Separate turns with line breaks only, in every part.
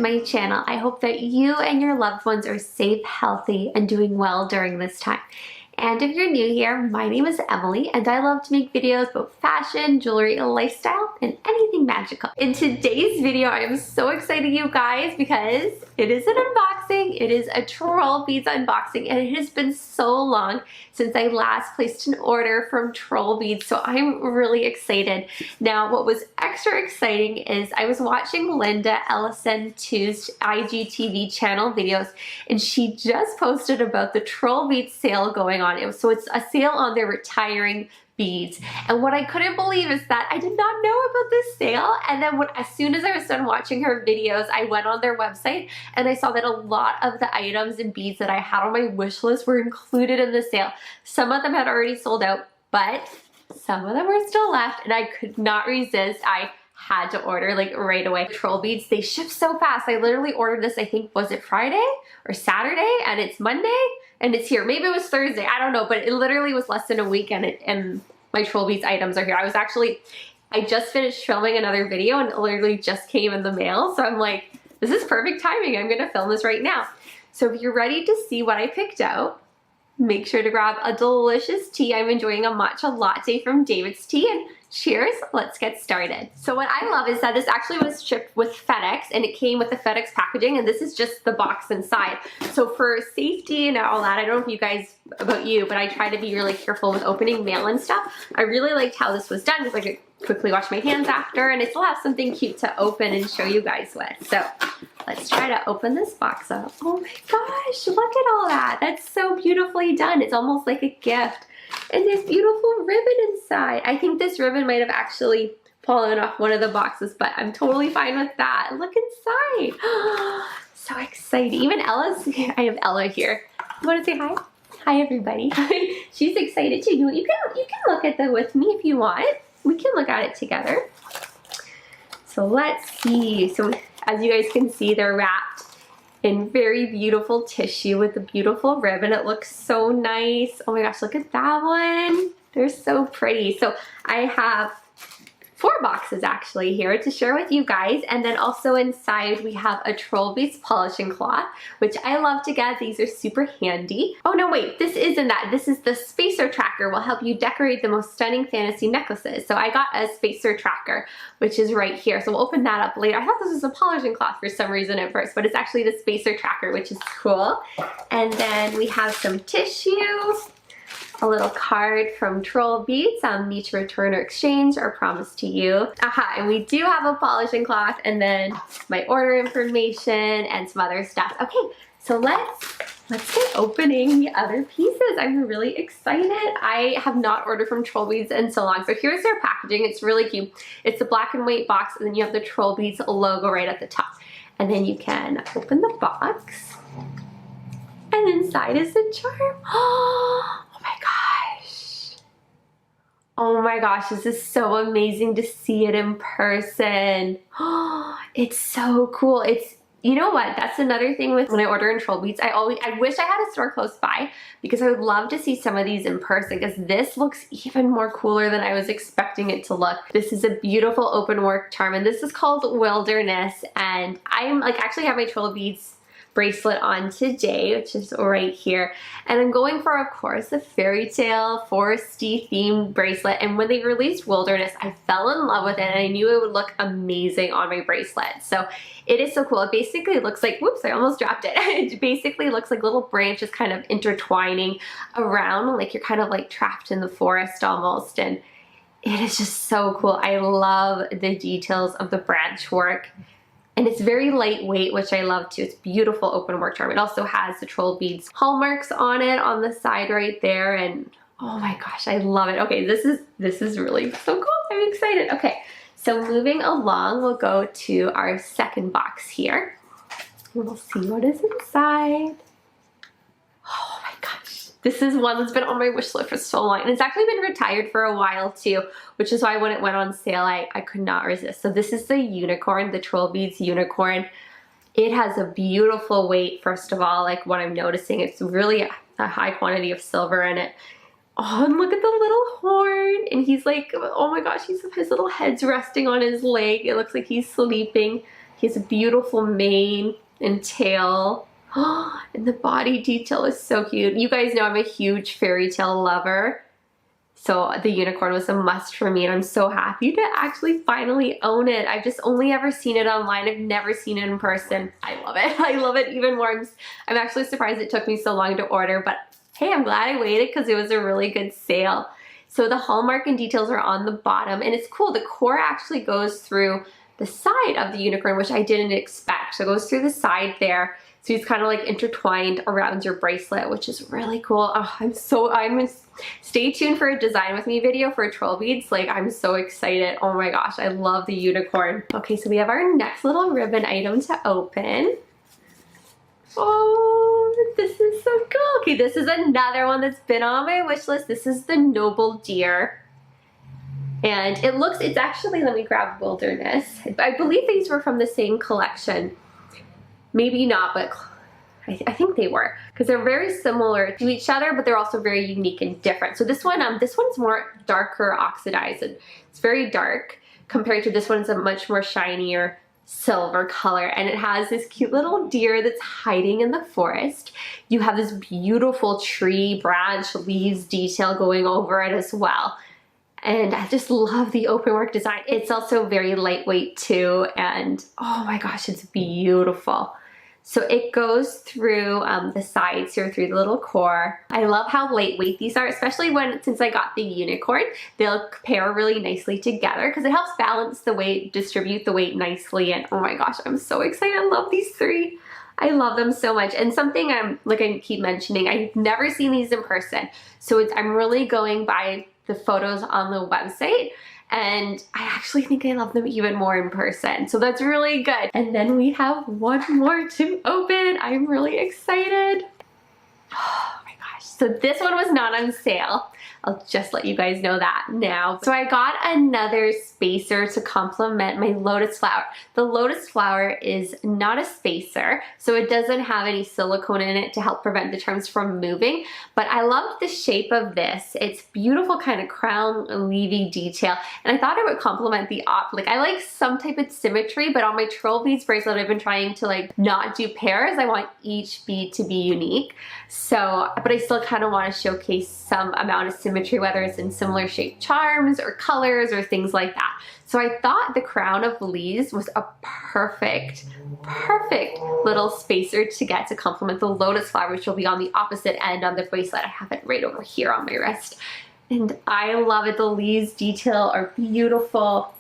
my channel. I hope that you and your loved ones are safe, healthy, and doing well during this time. And if you're new here, my name is Emily and I love to make videos about fashion, jewelry, lifestyle, and anything magical. In today's video, I am so excited, you guys, because it is an unboxing. It is a Trollbeads unboxing, and it has been so long since I last placed an order from Trollbeads, so I'm really excited. Now, what was extra exciting is I was watching Linda Ellison-Tu's IGTV channel videos, and she just posted about the Trollbeads sale going on. So it's a sale on their retiring beads, and what I couldn't believe is that I did not know about this sale. And then as soon as I was done watching her videos, I went on their website and I saw that a lot of the items and beads that I had on my wish list were included in the sale. Some of them had already sold out, but some of them were still left, and I could not resist. I had to order like right away. Trollbeads, they ship so fast. I literally ordered this, I think, was it Friday or Saturday, and it's Monday and it's here. Maybe it was Thursday, I don't know, but it literally was less than a week, and my Trollbeads items are here. I just finished filming another video and it literally just came in the mail, so I'm like, this is perfect timing. I'm gonna film this right now. So if you're ready to see what I picked out, make sure to grab a delicious tea. I'm enjoying a matcha latte from DAVIDsTEA, and cheers, let's get started. So what I love is that this actually was shipped with FedEx, and it came with the FedEx packaging, and this is just the box inside. So for safety and all that, I don't know if you guys, about you, but I try to be really careful with opening mail and stuff. I really liked how this was done because I could quickly wash my hands after, and I still have something cute to open and show you guys with. So let's try to open this box up. Oh my gosh, look at all that. That's so beautifully done. It's almost like a gift. And this beautiful ribbon inside. I think this ribbon might have actually fallen off one of the boxes, but I'm totally fine with that. Look inside. So exciting. Even I have Ella here. You want to say hi? Hi, everybody. She's excited too. You can look at them with me if you want. We can look at it together. So let's see. So as you guys can see, they're wrapped in very beautiful tissue with a beautiful ribbon. It looks so nice. Oh my gosh, look at that one. They're so pretty. So I have 4 boxes actually here to share with you guys, and then also inside we have a Trollbeads polishing cloth, which I love to get. These are super handy. Oh no, wait, this isn't that. This is the spacer tracker, will help you decorate the most stunning fantasy necklaces. So I got a spacer tracker, which is right here. So we'll open that up later. I thought this was a polishing cloth for some reason at first, but it's actually the spacer tracker, which is cool. And then we have some tissue, a little card from Trollbeads, need to return or exchange or promise to you. Aha, and we do have a polishing cloth, and then my order information and some other stuff. Okay, so let's get opening the other pieces. I'm really excited. I have not ordered from Trollbeads in so long. So here's their packaging. It's really cute. It's a black and white box, and then you have the Trollbeads logo right at the top. And then you can open the box, and inside is the charm. Oh my gosh. Oh my gosh, this is so amazing to see it in person. It's so cool. You know what? That's another thing with when I order in Trollbeads. I wish I had a store close by, because I would love to see some of these in person, because this looks even more cooler than I was expecting it to look. This is a beautiful open work charm, and this is called Wilderness, and I'm actually have my Trollbeads bracelet on today, which is right here, and I'm going for, of course, a fairy tale foresty themed bracelet. And when they released Wilderness, I fell in love with it, and I knew it would look amazing on my bracelet. So it is so cool. It basically looks like, whoops, I almost dropped it. It basically looks like little branches kind of intertwining around, like you're kind of like trapped in the forest almost, and it is just so cool. I love the details of the branch work. And it's very lightweight, which I love too. It's beautiful open work charm. It also has the Trollbeads hallmarks on it on the side right there. And oh my gosh, I love it. Okay, this is really so cool. I'm excited. Okay, so moving along, we'll go to our second box here. We'll see what is inside. Oh my gosh. This is one that's been on my wish list for so long, and it's actually been retired for a while too, which is why when it went on sale, I could not resist. So this is the unicorn, the Trollbeads unicorn. It has a beautiful weight, first of all, like what I'm noticing. It's really a high quantity of silver in it. Oh, and look at the little horn. And he's like, oh my gosh, his little head's resting on his leg. It looks like he's sleeping. He has a beautiful mane and tail. And the body detail is so cute. You guys know I'm a huge fairy tale lover. So the unicorn was a must for me, and I'm so happy to actually finally own it. I've just only ever seen it online. I've never seen it in person. I love it. I love it even more. I'm actually surprised it took me so long to order, but hey, I'm glad I waited because it was a really good sale. So the hallmark and details are on the bottom, and it's cool. The core actually goes through the side of the unicorn, which I didn't expect. So it goes through the side there. So it's kind of like intertwined around your bracelet, which is really cool. Oh, stay tuned for a design with me video for troll beads. Like, I'm so excited. Oh my gosh, I love the unicorn. Okay, so we have our next little ribbon item to open. Oh, this is so cool. Okay, this is another one that's been on my wish list. This is the Noble Deer. And it's actually, let me grab Wilderness. I believe these were from the same collection. Maybe not, but I think they were, because they're very similar to each other, but they're also very unique and different. So this one's more darker oxidized, and it's very dark compared to this one's a much more shinier silver color, and it has this cute little deer that's hiding in the forest. You have this beautiful tree branch leaves detail going over it as well. And I just love the open work design. It's also very lightweight too, and oh my gosh, it's beautiful. So it goes through the sides here, through the little core. I love how lightweight these are, especially since I got the unicorn. They'll pair really nicely together because it helps balance the weight, distribute the weight nicely, and oh my gosh, I'm so excited. I love these three. I love them so much. And something like I keep mentioning, I've never seen these in person. So I'm really going by the photos on the website, and I actually think I love them even more in person. So that's really good. And then we have one more to open. I'm really excited. Oh my gosh. So this one was not on sale. I'll just let you guys know that now. So I got another spacer to complement my lotus flower. The lotus flower is not a spacer, so it doesn't have any silicone in it to help prevent the charms from moving, but I love the shape of this. It's beautiful kind of crown leafy detail, and I thought it would complement the like I like some type of symmetry, but on my troll beads bracelet I've been trying to like not do pairs. I want each bead to be unique. So, but I still kind of want to showcase some amount of symmetry, whether it's in similar shaped charms or colors or things like that. So I thought the crown of leaves was a perfect little spacer to get to complement the lotus flower, which will be on the opposite end on the bracelet. I have it right over here on my wrist. And I love it. The leaves detail are beautiful.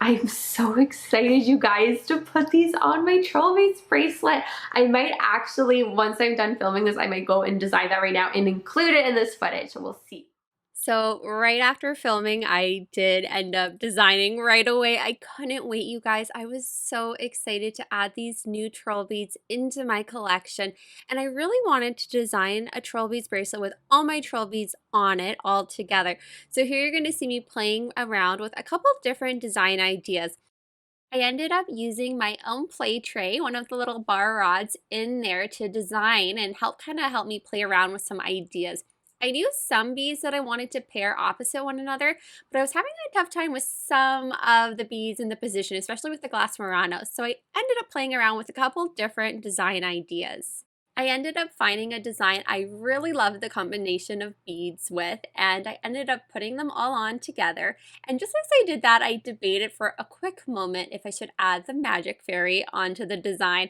I'm so excited, you guys, to put these on my Trollbeads bracelet. I might actually, once I'm done filming this, I might go and design that right now and include it in this footage. We'll see. So right after filming, I did end up designing right away. I couldn't wait, you guys. I was so excited to add these new troll beads into my collection. And I really wanted to design a troll beads bracelet with all my troll beads on it all together. So here you're going to see me playing around with a couple of different design ideas. I ended up using my own play tray, one of the little bar rods in there to design and help me play around with some ideas. I knew some beads that I wanted to pair opposite one another, but I was having a tough time with some of the beads in the position, especially with the glass Murano. So I ended up playing around with a couple different design ideas. I ended up finding a design I really loved the combination of beads with, and I ended up putting them all on together. And just as I did that, I debated for a quick moment if I should add the magic fairy onto the design.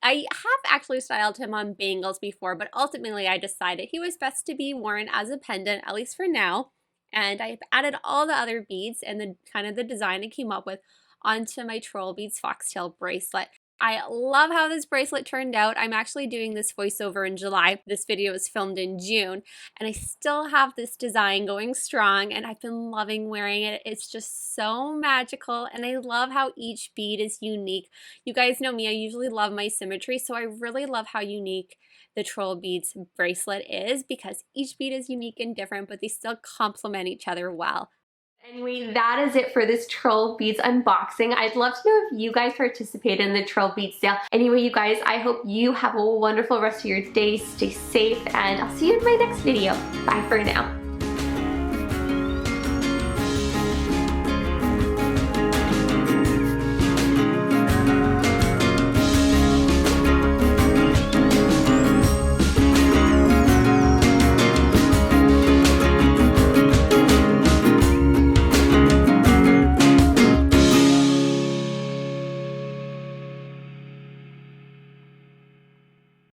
I have actually styled him on bangles before, but ultimately I decided he was best to be worn as a pendant, at least for now. And I've added all the other beads and the design I came up with onto my Trollbeads foxtail bracelet. I love how this bracelet turned out. I'm actually doing this voiceover in July. This video was filmed in June, and I still have this design going strong, and I've been loving wearing it. It's just so magical, and I love how each bead is unique. You guys know me, I usually love my symmetry, so I really love how unique the Trollbeads bracelet is because each bead is unique and different, but they still complement each other well. Anyway, that is it for this Trollbeads unboxing. I'd love to know if you guys participate in the Trollbeads sale. Anyway, you guys, I hope you have a wonderful rest of your day. Stay safe, and I'll see you in my next video. Bye for now.